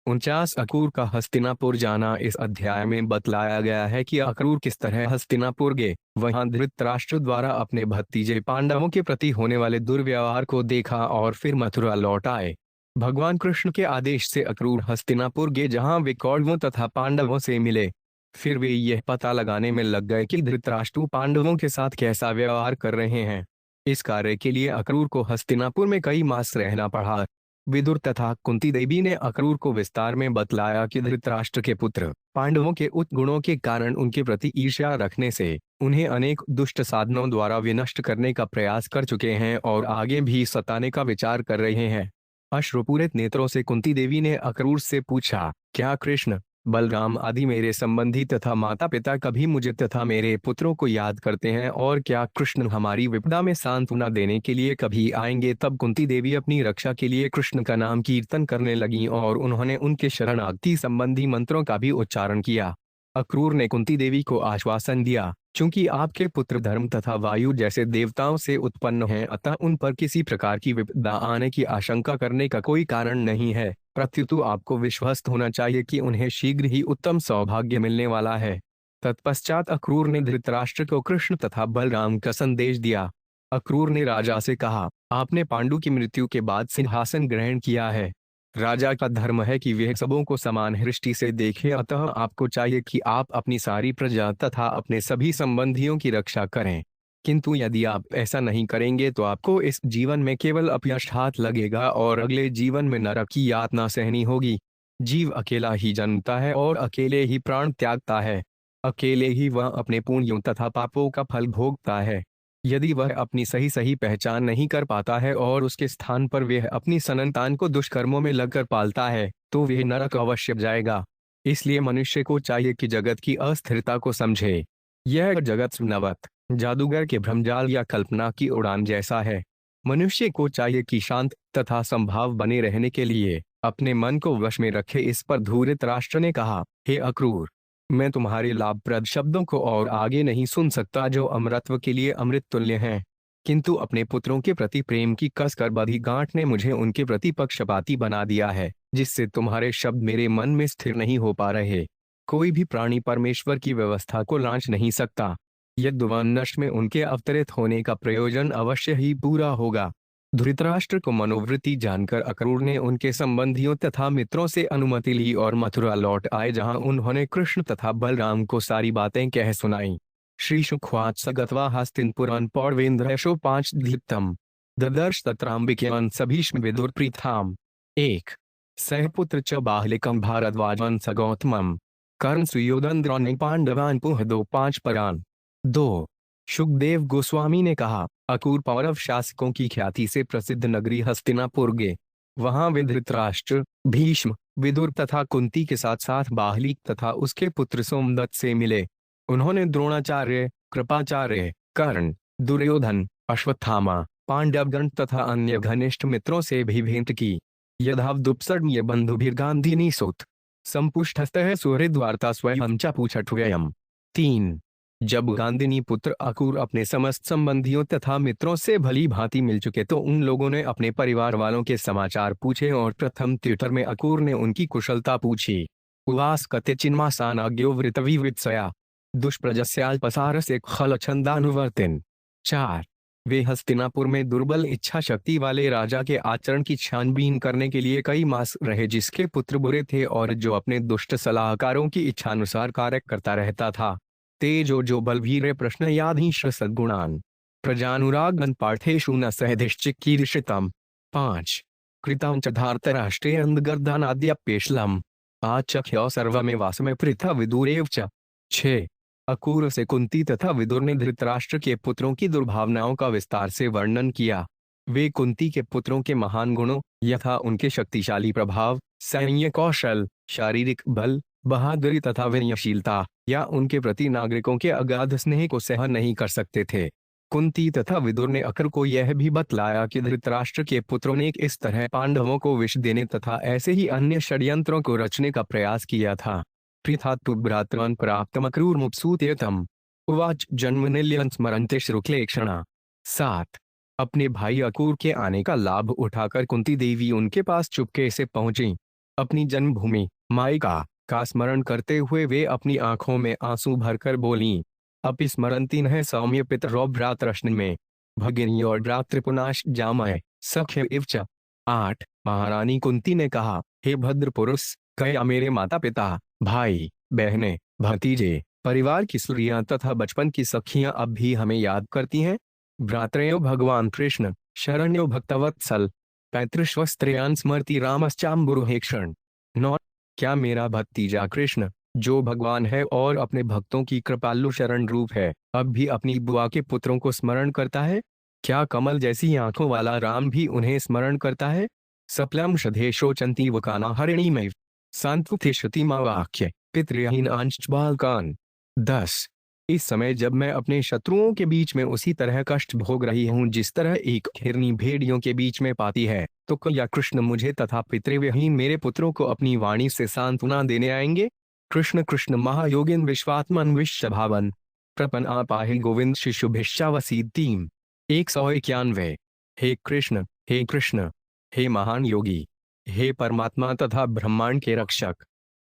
49 अक्रूर का हस्तिनापुर जाना। इस अध्याय में बतलाया गया है कि अक्रूर किस तरह हस्तिनापुर गए, वहां धृतराष्ट्र द्वारा अपने भतीजे पांडवों के प्रति होने वाले दुर्व्यवहार को देखा और फिर मथुरा लौट आए। भगवान कृष्ण के आदेश से अक्रूर हस्तिनापुर गए, जहां वे कौरवों तथा पांडवों से मिले। फिर वे यह पता लगाने में लग गए कि धृतराष्ट्र पांडवों के साथ कैसा व्यवहार कर रहे हैं। इस कार्य के लिए अक्रूर को हस्तिनापुर में कई मास रहना पड़ा। विदुर तथा कुंती देवी ने अक्रूर को विस्तार में बतलाया कि धृतराष्ट्र के पुत्र पांडवों के उच्च गुणों के कारण उनके प्रति ईर्ष्या रखने से उन्हें अनेक दुष्ट साधनों द्वारा विनष्ट करने का प्रयास कर चुके हैं और आगे भी सताने का विचार कर रहे हैं। अश्रुपूरित नेत्रों से कुंती देवी ने अक्रूर से पूछा, क्या कृष्ण, बलराम आदि मेरे संबंधी तथा माता पिता कभी मुझे तथा मेरे पुत्रों को याद करते हैं, और क्या कृष्ण हमारी विपदा में सांत्वना देने के लिए कभी आएंगे? तब कुंती देवी अपनी रक्षा के लिए कृष्ण का नाम कीर्तन करने लगी और उन्होंने उनके शरणागति संबंधी मंत्रों का भी उच्चारण किया। अक्रूर ने कुंती देवी को आश्वासन दिया, चूंकि आपके पुत्र धर्म तथा वायु जैसे देवताओं से उत्पन्न हैं, अतः उन पर किसी प्रकार की विपदा आने की आशंका करने का कोई कारण नहीं है। प्रत्युत आपको विश्वस्त होना चाहिए कि उन्हें शीघ्र ही उत्तम सौभाग्य मिलने वाला है। तत्पश्चात अक्रूर ने धृतराष्ट्र को कृष्ण तथा बलराम का संदेश दिया। अक्रूर ने राजा से कहा, आपने पांडु की मृत्यु के बाद सिंहासन ग्रहण किया है। राजा का धर्म है कि वह सबों को समान दृष्टि से देखे, अतः आपको चाहिए कि आप अपनी सारी प्रजा तथा अपने सभी संबंधियों की रक्षा करें। किंतु यदि आप ऐसा नहीं करेंगे तो आपको इस जीवन में केवल अपयश हाथ लगेगा और अगले जीवन में नरक की यातना सहनी होगी। जीव अकेला ही जन्मता है और अकेले ही प्राण त्यागता है। अकेले ही वह अपने पुण्यों तथा पापों का फल भोगता है। यदि वह अपनी सही सही पहचान नहीं कर पाता है और उसके स्थान पर वह अपनी संतान को दुष्कर्मों में लगकर पालता है, तो वह नरक अवश्य जाएगा। इसलिए मनुष्य को चाहिए कि जगत की अस्थिरता को समझे। यह जगत नवत जादूगर के भ्रमजाल या कल्पना की उड़ान जैसा है। मनुष्य को चाहिए कि शांत तथा संभाव बने रहने के लिए अपने मन को वश में रखे। इस पर धृतराष्ट्र ने कहा, हे अक्रूर, मैं तुम्हारे लाभप्रद शब्दों को और आगे नहीं सुन सकता, जो अमरत्व के लिए अमृत तुल्य हैं। किंतु अपने पुत्रों के प्रति प्रेम की कसकर बंधी गांठ ने मुझे उनके प्रति पक्षपाती बना दिया है, जिससे तुम्हारे शब्द मेरे मन में स्थिर नहीं हो पा रहे। कोई भी प्राणी परमेश्वर की व्यवस्था को लांछ नहीं सकता। यद्वनश में उनके अवतरित होने का प्रयोजन अवश्य ही पूरा होगा। धृतराष्ट्र को मनोवृत्ति जानकर अक्रूर ने उनके संबंधियों तथा मित्रों से अनुमति ली और मथुरा लौट आए, जहां उन्होंने कृष्ण तथा बलराम को सारी बातें कह सुनाई। श्री शुकवाच गत्वा हस्तिनपुरान पौर्वेन्द्रयशो 5 दीप्तम ददर्श तत्राम्बिकेन सभीष्म विदुर प्रीथाम। 1 सहपुत्र च बाहलिकम भारद्वाजन स गौतमम कर्ण सुयोधन द्रोणी पांडवान पुह दो 5 परान। 2 सुखदेव गोस्वामी ने कहा, अक्रूर पौरव शासकों की ख्याति से प्रसिद्ध नगरी हस्तिनापुर गए। वहां वे धृतराष्ट्र, भीष्म, विदुर तथा कुंती के साथ साथ बाहलिक तथा उसके पुत्र सोमदत्त से मिले। उन्होंने द्रोणाचार्य, कृपाचार्य, कर्ण, दुर्योधन, अश्वत्थामा, पांडवगण तथा अन्य घनिष्ठ मित्रों से भी भेंट की। यद्वादुपसर्ण्य बंधुभिर्गांधिनी सुत संपुष्टस्तः सुहृद्वार्ता स्वयं च पूछठव्ययम्। 3 जब गांधिनी पुत्र अक्रूर अपने समस्त संबंधियों तथा मित्रों से भली भांति मिल चुके, तो उन लोगों ने अपने परिवार वालों के समाचार पूछे और प्रथम त्युतर में अक्रूर ने उनकी कुशलता पूछी। उवास कते चिन्मासानाज्ञो वृतविवृत्सया दुष्प्रजस्याल्पसार से खल छंदानुवर्तिन। 4 वे हस्तिनापुर में दुर्बल इच्छा शक्ति वाले राजा के आचरण की छानबीन करने के लिए कई मास रहे, जिसके पुत्र बुरे थे और जो अपने दुष्ट सलाहकारों की इच्छानुसार कार्य करता रहता था। तेजो जो बलवीर प्रश्न याधीश सद्गुणान प्रजानुरागन पार्थेषु न सहधिश्चिकीर्षितम। 5 कृतांच धार्तराष्ट्रे अंधगर्दानाद्यप्येशलम आचख्यो सर्वमेव वासमे पृथा विदुरेव च। 6 अक्रूर से कुंती तथा विदुर ने धृतराष्ट्र के पुत्रों की दुर्भावनाओं का विस्तार से वर्णन किया। वे कुंती के पुत्रों के महान गुणों यथा उनके शक्तिशाली प्रभाव, सैन्य कौशल, शारीरिक बल, बहादुरी तथा विनयशीलता या उनके प्रति नागरिकों के अगाध स्नेह को सहन नहीं कर सकते थे। कुंती तथा विदुर ने अक्रूर को यह भी बतलाया कि धृतराष्ट्र के पुत्रों ने इस तरह पांडवों को विष देने तथा ऐसे ही अन्य षड्यंत्रों को रचने का प्रयास किया था। पृथा तु भ्रातॄन् प्राप्तमक्रूर मुप्सूत्यतम उवाच जन्मनिलयं स्मरन्ते श्रुक्लेक्षणा। 7 अपने भाई अक्रूर के आने का लाभ उठाकर कुंती देवी उनके पास चुपके से पहुंची। अपनी जन्मभूमि मायका का स्मरण करते हुए वे अपनी आंखों में आंसू भरकर बोलीं, अपि स्मरन्ति नः सौम्य पितरो भ्रातरश्न में भगिनी और भ्रातृपुनाश जामय सख्य इव च। 8 महारानी कुंती ने कहा, हे भद्र पुरुष, क्या मेरे माता पिता, भाई बहनें, भतीजे, परिवार की स्त्रियां तथा बचपन की सखियां अब भी हमें याद करती हैं? भ्रातृयो भगवान कृष्ण शरण्यो भक्तवत्सल पैतृश्वस्त्रियान् स्मरति रामश्चाम्बुरुहेक्षण। 9 क्या मेरा भतीजा कृष्ण, जो भगवान है और अपने भक्तों की कृपालु शरण रूप है, अब भी अपनी बुआ के पुत्रों को स्मरण करता है? क्या कमल जैसी आंखों वाला राम भी उन्हें स्मरण करता है? सप्लम शधे शोचंती वकाना हरिणीमैव सांत्वते श्रुतिमा वाक्य पितृहीन अंश बालकान। 10 इस समय जब मैं अपने शत्रुओं के बीच में उसी तरह कष्ट भोग रही हूँ जिस तरह एक हिरनी भेड़ियों के बीच में पाती है, तो क्या कृष्ण मुझे तथा पितृविहीन मेरे पुत्रों को अपनी वाणी से सांत्वना देने आएंगे? कृष्ण कृष्ण महायोगिन विश्वात्मन विश्वभावन प्रपन आपाहि गोविंद शिशुभिश्चावसीतीम। 191 हे कृष्ण, हे महान योगी, हे परमात्मा तथा ब्रह्मांड के रक्षक,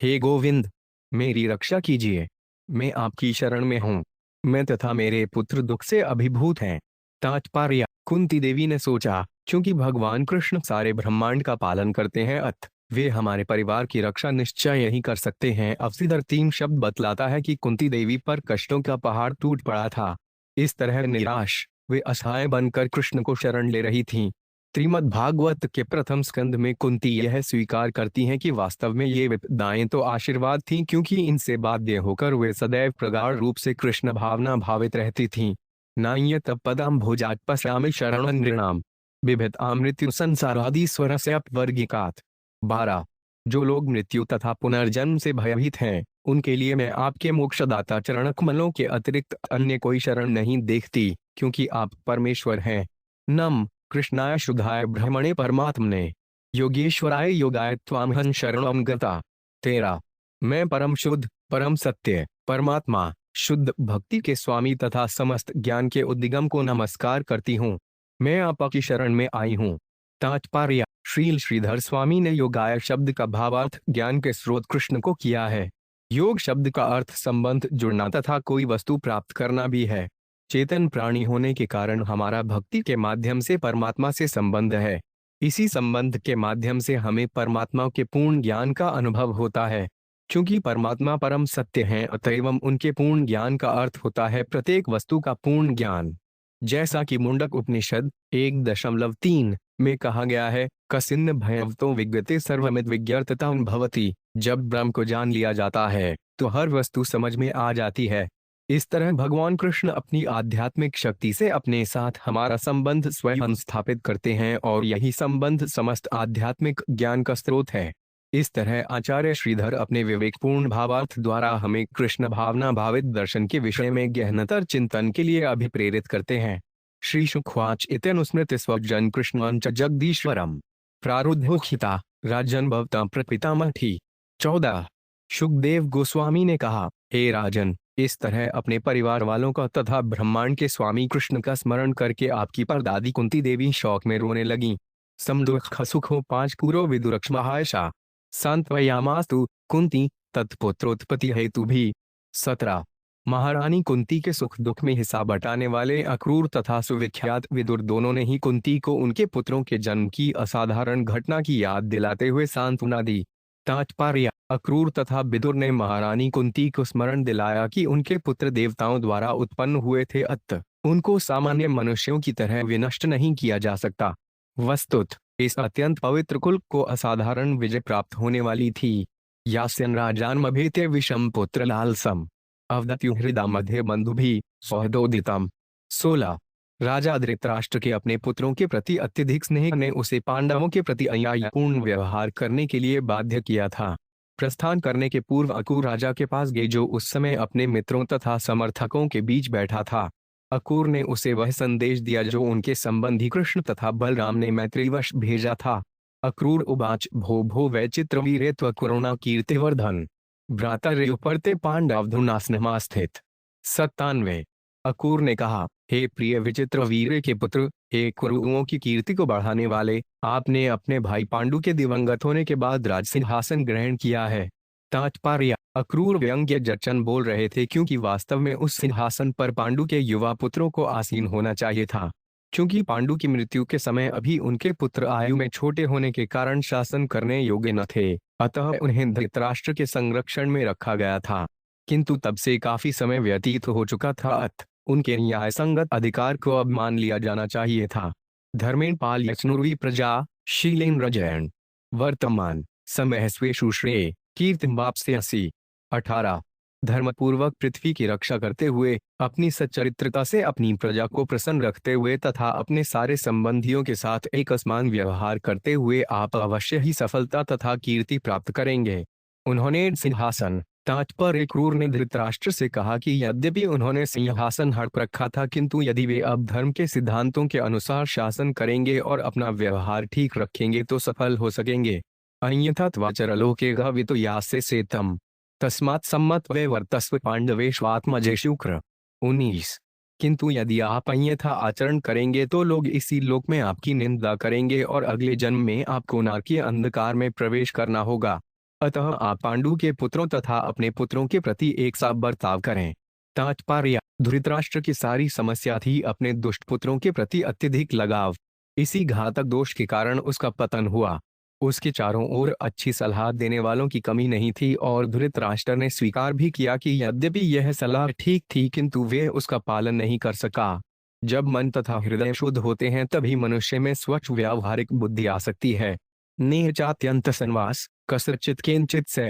हे गोविंद, मेरी रक्षा कीजिए। मैं आपकी शरण में हूँ। मैं तथा मेरे पुत्र दुख से अभिभूत हैं। तात्पर्य, कुंती देवी ने सोचा, क्योंकि भगवान कृष्ण सारे ब्रह्मांड का पालन करते हैं, वे हमारे परिवार की रक्षा निश्चय ही कर सकते हैं। अवसीधर 3 शब्द बतलाता है कि कुंती देवी पर कष्टों का पहाड़ टूट पड़ा था। इस तरह निराश वे असहाय बनकर कृष्ण को शरण ले रही थीं। श्रीमद् भागवत के प्रथम स्कंद में कुंती यह स्वीकार करती हैं कि वास्तव में ये विपदाएं तो आशीर्वाद थीं, क्योंकि इनसे बाध्य होकर वे सदैव प्रगाढ़ रूप से कृष्ण भावना भावित रहती थीं। नान्यत पदम भुजात पश्यामि शरणं नृणाम बिभित मृत्यु संसारादि स्वरस्य अपवर्गिकात्। 12 जो लोग मृत्यु तथा पुनर्जन्म से भयभीत हैं, उनके लिए मैं आपके मोक्षदाता चरणकमलों के अतिरिक्त अन्य कोई शरण नहीं देखती, क्योंकि आप परमेश्वर हैं। नम कृष्णाय शुद्धाय ब्रह्मणे परमात्मने योगेश्वराय योगाय त्वामहं शरणं गता। 13 मैं परम शुद्ध, परम सत्य, परमात्मा, शुद्ध भक्ति के स्वामी तथा समस्त ज्ञान के उद्गम को नमस्कार करती हूँ। मैं आपकी शरण में आई हूँ। तात्पर्य, श्रील श्रीधर स्वामी ने योगाय शब्द का भावार्थ ज्ञान के स्रोत कृष्ण को किया है। योग शब्द का अर्थ संबंध, जुड़ना तथा कोई वस्तु प्राप्त करना भी है। चेतन प्राणी होने के कारण हमारा भक्ति के माध्यम से परमात्मा से संबंध है। इसी संबंध के माध्यम से हमें परमात्मा के पूर्ण ज्ञान का अनुभव होता है। क्योंकि परमात्मा परम सत्य हैं, अतएव उनके पूर्ण ज्ञान का अर्थ होता है प्रत्येक वस्तु का पूर्ण ज्ञान। जैसा कि मुंडक उपनिषद 1.3 में कहा गया है, कसिन्न भयवतो विज्ञते सर्वमिद विज्ञातता भवति। जब ब्रह्म को जान लिया जाता है तो हर वस्तु समझ में आ जाती है। इस तरह भगवान कृष्ण अपनी आध्यात्मिक शक्ति से अपने साथ हमारा संबंध स्वयं स्थापित करते हैं और यही संबंध समस्त आध्यात्मिक ज्ञान का स्रोत है। इस तरह आचार्य श्रीधर अपने विवेकपूर्ण भावार्थ द्वारा हमें कृष्ण भावना भावित दर्शन के विषय में गहनतर चिंतन के लिए अभिप्रेरित करते हैं। श्री शुकवाच इत्यनुस्मृत्य स्वजन कृष्णं च जगदीश्वरम प्रारुद्धोखिता राजन भवता प्रपितामही। 14 शुकदेव गोस्वामी ने कहा, हे राजन, इस तरह अपने परिवार वालों का तथा ब्रह्मांड के स्वामी कृष्ण का स्मरण करके आपकी परदादी कुंती देवी शौक में रोने लगी। समदुख सुखो 5 कुरो विदुरक्ष महायशा सांत्वयामास्तु कुंती तत्पुत्रोत्पत्ति हेतु भी। 17 महारानी कुंती के सुख दुख में हिस्सा बटाने वाले अक्रूर तथा सुविख्यात विदुर दोनों ने ही कुंती को उनके पुत्रों के जन्म की असाधारण घटना की याद दिलाते हुए सांत्वना दी। तात्पर्य, अक्रूर तथा विदुर ने महारानी कुंती को स्मरण दिलाया कि उनके पुत्र देवताओं द्वारा उत्पन्न हुए थे, उनको सामान्य मनुष्यों की तरह विनष्ट नहीं किया जा सकता। वस्तुतः इस अत्यंत पवित्र कुल को असाधारण विजय प्राप्त होने वाली थी। यास्यन राजानमभेत्य विषम पुत्र लालसम अवदत्यु हृदा मध्य बंधु भी सौहदोदितम। 16 राजा धृतराष्ट्र के अपने पुत्रों के प्रति अत्यधिक स्नेह ने उसे पांडवों के प्रति अन्यायपूर्ण व्यवहार करने के लिए बाध्य किया था। प्रस्थान करने के पूर्व अक्रूर राजा के पास गए, जो उस समय अपने मित्रों तथा समर्थकों के बीच बैठा था। अक्रूर ने उसे वह संदेश दिया जो उनके संबंधी कृष्ण तथा बलराम ने मैत्रीवश भेजा था। अक्रूर उवाच भो भो वैचित्रवीर्य त्व करुणा कीर्तिवर्धन भ्रातर्युपर्ते पांडवधुनास्नमा स्थित। 97 अक्रूर ने कहा, हे प्रिय विचित्र वीर के पुत्र, हे कुरुओं की कीर्ति को बढ़ाने वाले, आपने अपने भाई पांडु के दिवंगत होने के बाद राज सिंहासन ग्रहण किया है। तात्पर्य, अक्रूर व्यंग्य जचन बोल रहे थे क्योंकि वास्तव में उस सिंहासन पर पांडु के युवा पुत्रों को आसीन होना चाहिए था। क्योंकि पांडु की मृत्यु के समय अभी उनके पुत्र आयु में छोटे होने के कारण शासन करने योग्य न थे, अतः उन्हें धृतराष्ट्र के संरक्षण में रखा गया था। किंतु तब से काफी समय व्यतीत हो चुका था, अतः उनके न्याय संगत अधिकार को अब मान लिया जाना चाहिए था। धर्मेण पाल यचनुर्वी प्रजा शीलेन्द्र जैन वर्तमान समय स्वेषु श्रेय कीर्तिम वाप्स्यसि। 18 धर्मपूर्वक पृथ्वी की रक्षा करते हुए, अपनी सच्चरित्रता से अपनी प्रजा को प्रसन्न रखते हुए तथा अपने सारे संबंधियों के साथ एक असमान व्यवहार करते हुए आप अवश्य ही सफलता तथा कीर्ति प्राप्त करेंगे। उन्होंने सिंहासन तात्पर्य, क्रूर ने धृतराष्ट्र से कहा कि यद्यपि उन्होंने सिंहासन हड़प रखा था, किंतु यदि वे अब धर्म के सिद्धांतों के अनुसार शासन करेंगे और अपना व्यवहार ठीक रखेंगे तो सफल हो सकेंगे। अन्यथा त्वाचरलोके गवितो यास्य सेतम तस्मात् सम्मत वे वर्तस्व पांडवेष्वात्मजे शुक्र। 19 किंतु यदि आप अन्यथा आचरण करेंगे तो लोग इसी लोक में आपकी निंदा करेंगे और अगले जन्म में आपको नरक के अंधकार में प्रवेश करना होगा। अतः आप पांडु के पुत्रों तथा अपने पुत्रों के प्रति एक सा बर्ताव करें। तात्पर्य, धृतराष्ट्र की सारी समस्या थी अपने दुष्ट पुत्रों के प्रति अत्यधिक लगाव। इसी घातक दोष के कारण उसका पतन हुआ। उसके चारों ओर अच्छी सलाह देने वालों की कमी नहीं थी और धृतराष्ट्र ने स्वीकार भी किया कि यद्यपि यह सलाह ठीक थी किंतु वे उसका पालन नहीं कर सका। जब मन तथा हृदय शुद्ध होते हैं तभी मनुष्य में स्वच्छ व्यावहारिक बुद्धि आ सकती है। नेचात्यंत संवास कसचित किंचित से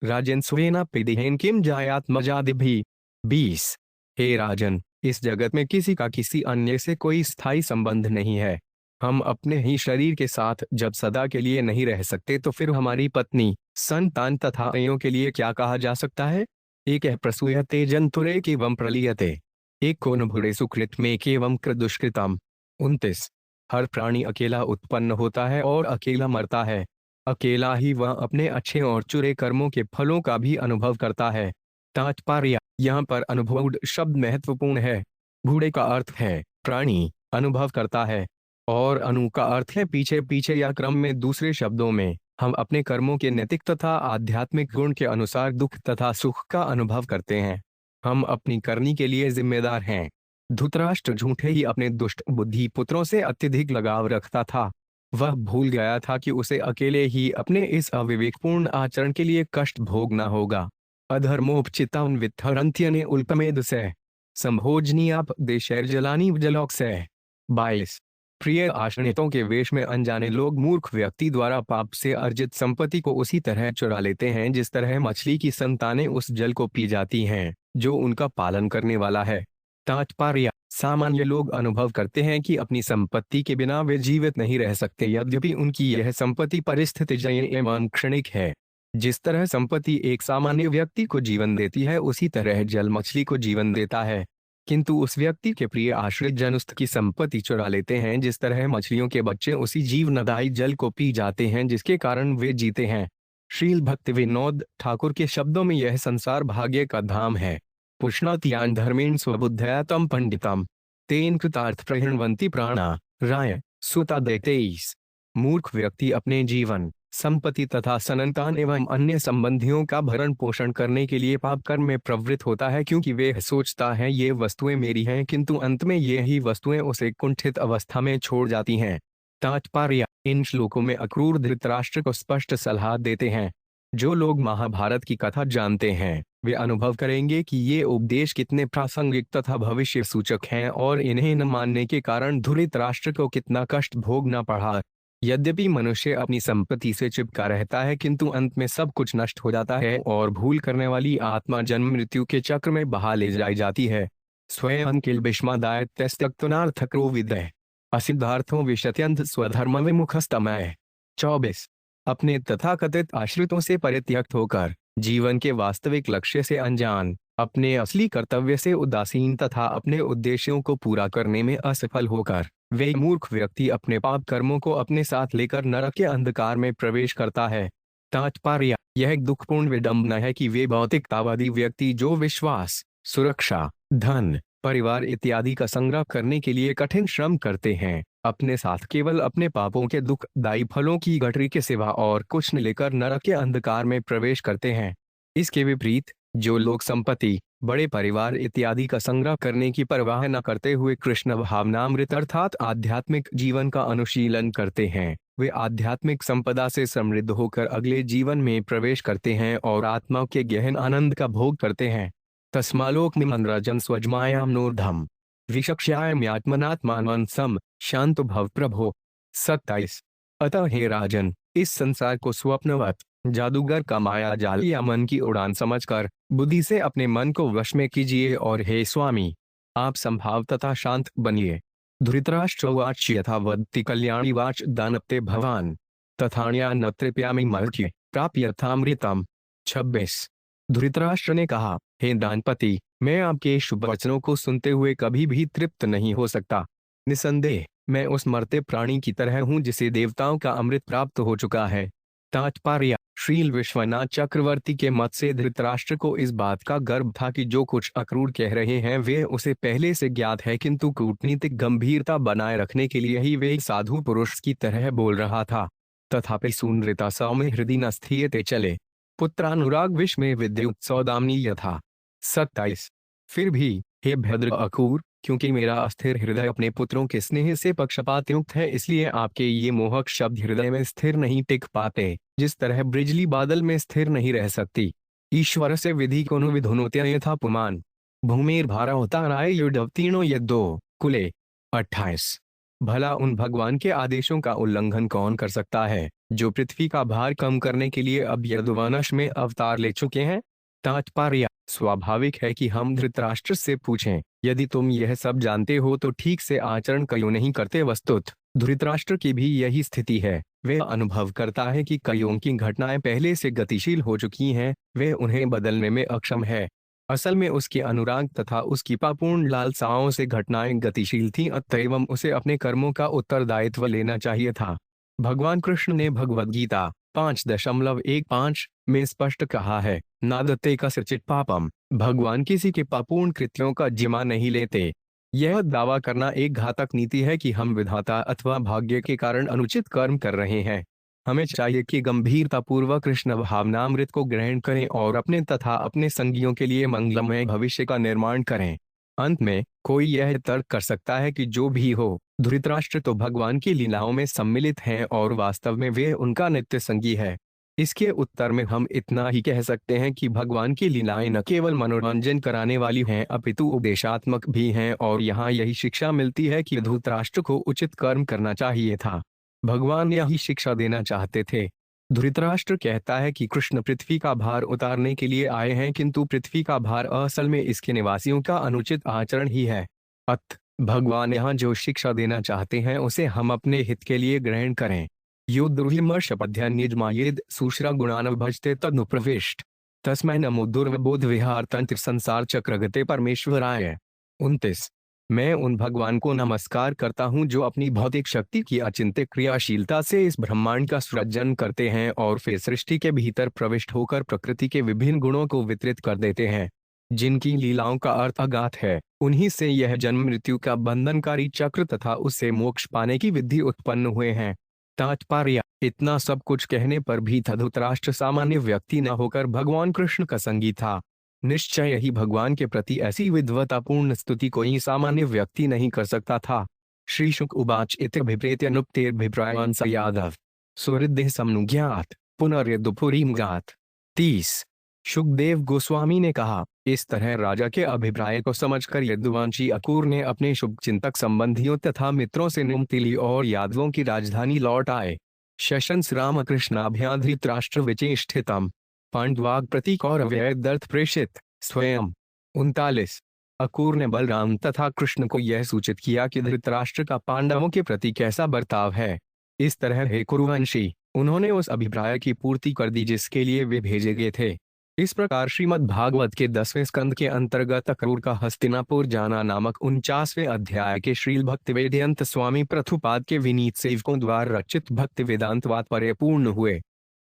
राजन स्वेना पिदिहेन किम जायात्मजादिभि। 20 हे राजन, इस जगत में किसी का किसी अन्य से कोई स्थायी संबंध नहीं है। हम अपने ही शरीर के साथ जब सदा के लिए नहीं रह सकते तो फिर हमारी पत्नी, संतान तथा अन्यों के लिए क्या कहा जा सकता है। एक है प्रसूयते जंतुरे केवं प्रलीयते, एक को न सुकृत में केवं कृदुष्कृतम। 29 हर प्राणी अकेला उत्पन्न होता है और अकेला मरता है। अकेला ही वह अपने अच्छे और चुरे कर्मों के फलों का भी अनुभव करता है। तात्पर्य, यहाँ पर अनुभव शब्द महत्वपूर्ण है। बूढ़े का अर्थ है प्राणी अनुभव करता है और अनु का अर्थ है पीछे पीछे या क्रम में। दूसरे शब्दों में हम अपने कर्मों के नैतिक तथा आध्यात्मिक गुण के अनुसार दुख तथा सुख का अनुभव करते हैं। हम अपनी करनी के लिए जिम्मेदार हैं। धृतराष्ट्र झूठे ही अपने दुष्ट बुद्धि पुत्रों से अत्यधिक लगाव रखता था। वह भूल गया था कि उसे अकेले ही अपने इस अविवेकपूर्ण आचरण के लिए कष्ट भोगना होगा। अधर्मोपचितान वित्थरंत्यने उल्पमेद से संभोजनीयाप देशैर्जलानी जलौक से। 22 प्रिय आश्रितों के वेश में अनजाने लोग मूर्ख व्यक्ति द्वारा पाप से अर्जित संपत्ति को उसी तरह चुरा लेते हैं जिस तरह मछली की संतानें उस जल को पी जाती हैं जो उनका पालन करने वाला है। तात्पर्य, सामान्य लोग अनुभव करते हैं कि अपनी संपत्ति के बिना वे जीवित नहीं रह सकते, यद्यपि उनकी यह संपत्ति परिस्थितिजन्य एवं क्षणिक है। जिस तरह संपत्ति एक सामान्य व्यक्ति को जीवन देती है उसी तरह जल मछली को जीवन देता है। किंतु उस व्यक्ति के प्रिय आश्रित जन उसकी संपत्ति चुरा लेते हैं जिस तरह मछलियों के बच्चे उसी जीवनदायी जल को पी जाते हैं जिसके कारण वे जीते हैं। श्रील भक्ति विनोद ठाकुर के शब्दों में यह संसार भाग्य का धाम है। पुष्णात्यान धर्मेण स्वबुद्धया तम पंडितम तेन कृतार्थ प्रहिणवंती प्राणा राय सुता। 23 मूर्ख व्यक्ति अपने जीवन संपत्ति तथा संतान एवं अन्य संबंधियों का भरण पोषण करने के लिए पाप कर्म में प्रवृत्त होता है क्योंकि वे सोचता है ये वस्तुएं मेरी हैं, किंतु अंत में ये ही वस्तुएं उसे कुंठित अवस्था में छोड़ जाती हैं। तात्पर्य, इन श्लोकों में अक्रूर धृतराष्ट्र को स्पष्ट सलाह देते हैं। जो लोग महाभारत की कथा जानते हैं वे अनुभव करेंगे कि ये उपदेश कितने प्रासंगिक तथा भविष्य सूचक हैं और इन्हें न मानने के कारण धृतराष्ट्र को कितना कष्ट भोगना पड़ा। यद्यपि मनुष्य अपनी संपत्ति से चिपका रहता है किंतु अंत में सब कुछ नष्ट हो जाता है और भूल करने वाली आत्मा जन्म मृत्यु के चक्र में बहा ले जाई जाती है। स्वयं किल विस्मदाय त्यक्तनार्थक्रो विदय असिद्धार्थों विशत्यंत स्वधर्म विमुखस्तमय। 24 अपने तथाकथित आश्रितों से परित्यक्त होकर जीवन के वास्तविक लक्ष्य से अनजान, अपने असली कर्तव्य से उदासीन तथा अपने उद्देश्यों को पूरा करने में असफल होकर वे मूर्ख व्यक्ति अपने पाप कर्मों को अपने साथ लेकर नरक के अंधकार में प्रवेश करता है। तात्पर्य, यह एक दुखपूर्ण विडंबना है कि वे भौतिकतावादी व्यक्ति जो विश्वास, सुरक्षा, धन, परिवार इत्यादि का संग्रह करने के लिए कठिन श्रम करते हैं, अपने साथ केवल अपने पापों के दुखदायी फलों की गठरी के सिवा और कुछ न लेकर नरक के अंधकार में प्रवेश करते हैं। इसके विपरीत जो लोग संपत्ति, बड़े परिवार इत्यादि का संग्रह करने की परवाह न करते हुए कृष्ण भावनामृत अर्थात आध्यात्मिक जीवन का अनुशीलन करते हैं, वे आध्यात्मिक संपदा से समृद्ध होकर अगले जीवन में प्रवेश करते हैं और आत्मा के गहन आनंद का भोग करते हैं। तस्मालोक मनराजन स्वजमायाम नोर्धम विचक्ष्यात्मनात्मान सम शांत भव प्रभो। 27। अतः हे राजन, इस संसार को स्वप्नवत, जादूगर का माया जाल या मन की उड़ान समझकर बुद्धि से अपने मन को वश में कीजिए और हे स्वामी, आप संभाव तथा शांत बनिए। धृतराष्ट्रवाच यथावद्ति कल्याणीवाच दानप्ते भवान तथाण्या न तृप्यामि मर्त्य प्राप्यर्थामृतम। 26। धृतराष्ट्र ने कहा, हे दानपति, मैं आपके शुभ वचनों को सुनते हुए कभी भी तृप्त नहीं हो सकता। निसंदेह मैं उस मरते प्राणी की तरह हूँ जिसे देवताओं का अमृत प्राप्त हो चुका है। तात्पर्य: श्रील विश्वनाथ चक्रवर्ती के मत से धृतराष्ट्र को इस बात का गर्व था कि जो कुछ अक्रूर कह रहे हैं वे उसे पहले से ज्ञात है, किंतु कूटनीतिक गंभीरता बनाए रखने के लिए ही वे एक साधु पुरुष की तरह बोल रहा था। तथापि सुनृता सौम्य हृदय न स्थीयते चले, पुत्रानुराग विष में विद्युत सौदामनी यथा। 27। फिर भी हे भद्र अक्रूर, क्योंकि मेरा अस्थिर हृदय अपने पुत्रों के स्नेह से पक्षपात युक्त है, इसलिए आपके ये मोहक शब्द हृदय में स्थिर नहीं टिक पाते, जिस तरह बिजली बादल में स्थिर नहीं रह सकती। ईश्वर से विधि को विधुनोत्य यथा पुमान भूमिर भारा होता राय युद्धवतीर्णो यद्दो कुले। 28। भला उन भगवान के आदेशों का उल्लंघन कौन कर सकता है, जो पृथ्वी का भार कम करने के लिए अब यदुवंश में अवतार ले चुके हैं। तात्पर्य: स्वाभाविक है कि हम धृतराष्ट्र से पूछें, यदि तुम यह सब जानते हो तो ठीक से आचरण क्यों नहीं करते। वस्तुत धृतराष्ट्र की भी यही स्थिति है। वह अनुभव करता है कि कईयों की घटनाएं पहले से गतिशील हो चुकी हैं, वह उन्हें बदलने में अक्षम है। असल में उसके अनुराग तथा उसकी पापूर्ण लालसाओं से घटनाएं गतिशील थीं, अतएव उसे अपने कर्मों का उत्तरदायित्व लेना चाहिए था। भगवान कृष्ण ने भगवद गीता 5.15 में स्पष्ट कहा है, नादत्ते कसचित् पापम। भगवान किसी के पापूर्ण कृत्यों का जिम्मा नहीं लेते। यह दावा करना एक घातक नीति है कि हम विधाता अथवा भाग्य के कारण अनुचित कर्म कर रहे हैं। हमें चाहिए कि गंभीरतापूर्वक कृष्ण भावनामृत को ग्रहण करें और अपने तथा अपने संगियों के लिए मंगलमय भविष्य का निर्माण करें। अंत में कोई यह तर्क कर सकता है कि जो भी हो, धृतराष्ट्र तो भगवान की लीलाओं में सम्मिलित हैं और वास्तव में वे उनका नित्य संगी है। इसके उत्तर में हम इतना ही कह सकते हैं कि भगवान की लीलाएं न केवल मनोरंजन कराने वाली हैं अपितु उपदेशात्मक भी हैं, और यहाँ यही शिक्षा मिलती है कि धृतराष्ट्र को उचित कर्म करना चाहिए था। भगवान यही शिक्षा देना चाहते थे। धृतराष्ट्र कहता है कि कृष्ण पृथ्वी का भार उतारने के लिए आए हैं, किंतु पृथ्वी का भार असल में इसके निवासियों का अनुचित आचरण ही है। भगवान यहाँ जो शिक्षा देना चाहते हैं उसे हम अपने हित के लिए ग्रहण करें। यो दुर्हिमर्षपध्यन्यजमायेद सुश्रा गुणानव भजते तदनुप्रविष्ट तस्मै नमो दुर्वबोध विहार तंत्र संसार चक्रगते परमेश्वराय। 29। मैं उन भगवान को नमस्कार करता हूँ जो अपनी भौतिक शक्ति की अचिंत्य क्रियाशीलता से इस ब्रह्मांड का सृजन करते हैं और फिर सृष्टि के भीतर प्रविष्ट होकर प्रकृति के विभिन्न गुणों को वितरित कर देते हैं। जिनकी लीलाओं का अर्थ अगाध है, उन्हीं से यह जन्म मृत्यु का बंधनकारी चक्र तथा उससे मोक्ष पाने की विधि उत्पन्न हुए हैं। तात्पर्य: इतना सब कुछ कहने पर भी धृतराष्ट्र सामान्य व्यक्ति न होकर भगवान कृष्ण का संगी था। निश्चय ही भगवान के प्रति ऐसी विद्वतापूर्ण स्तुति कोई सामान्य व्यक्ति नहीं कर सकता था। श्री शुक उवाच इत्यभिप्रेत्य नुप्तेर्भिप्रायवान् स यादव सुहृदः समनुज्ञात पुनर्यदुपुरीं गात। 30। शुकदेव गोस्वामी ने कहा, इस तरह राजा के अभिप्राय को समझकर यदुवंशी अक्रूर ने अपने शुभचिंतक संबंधियों तथा मित्रों से नुमतिली और यादवों की राजधानी लौट आए। शशंस रामकृष्णाभ्यां धृतराष्ट्र विचेष्टितम् पांडवाग प्रतीक और अव्ययदर्थ प्रेषित स्वयं। 39। अक्रूर ने बलराम तथा कृष्ण को यह सूचित किया कि धृतराष्ट्र का पांडवों के प्रति कैसा बर्ताव है। इस तरह हे कुरुवंशी, उन्होंने उस अभिप्राय की पूर्ति कर दी जिसके लिए वे भेजे गए थे। इस प्रकार श्रीमद् भागवत के 10वें स्कंद के अंतर्गत अक्रूर का हस्तिनापुर जाना नामक 49वें अध्याय के श्रील भक्तिवेदांत स्वामी प्रभुपाद के विनीत सेवकों द्वारा रचित भक्ति वेदांत तात्पर्य पूर्ण हुए।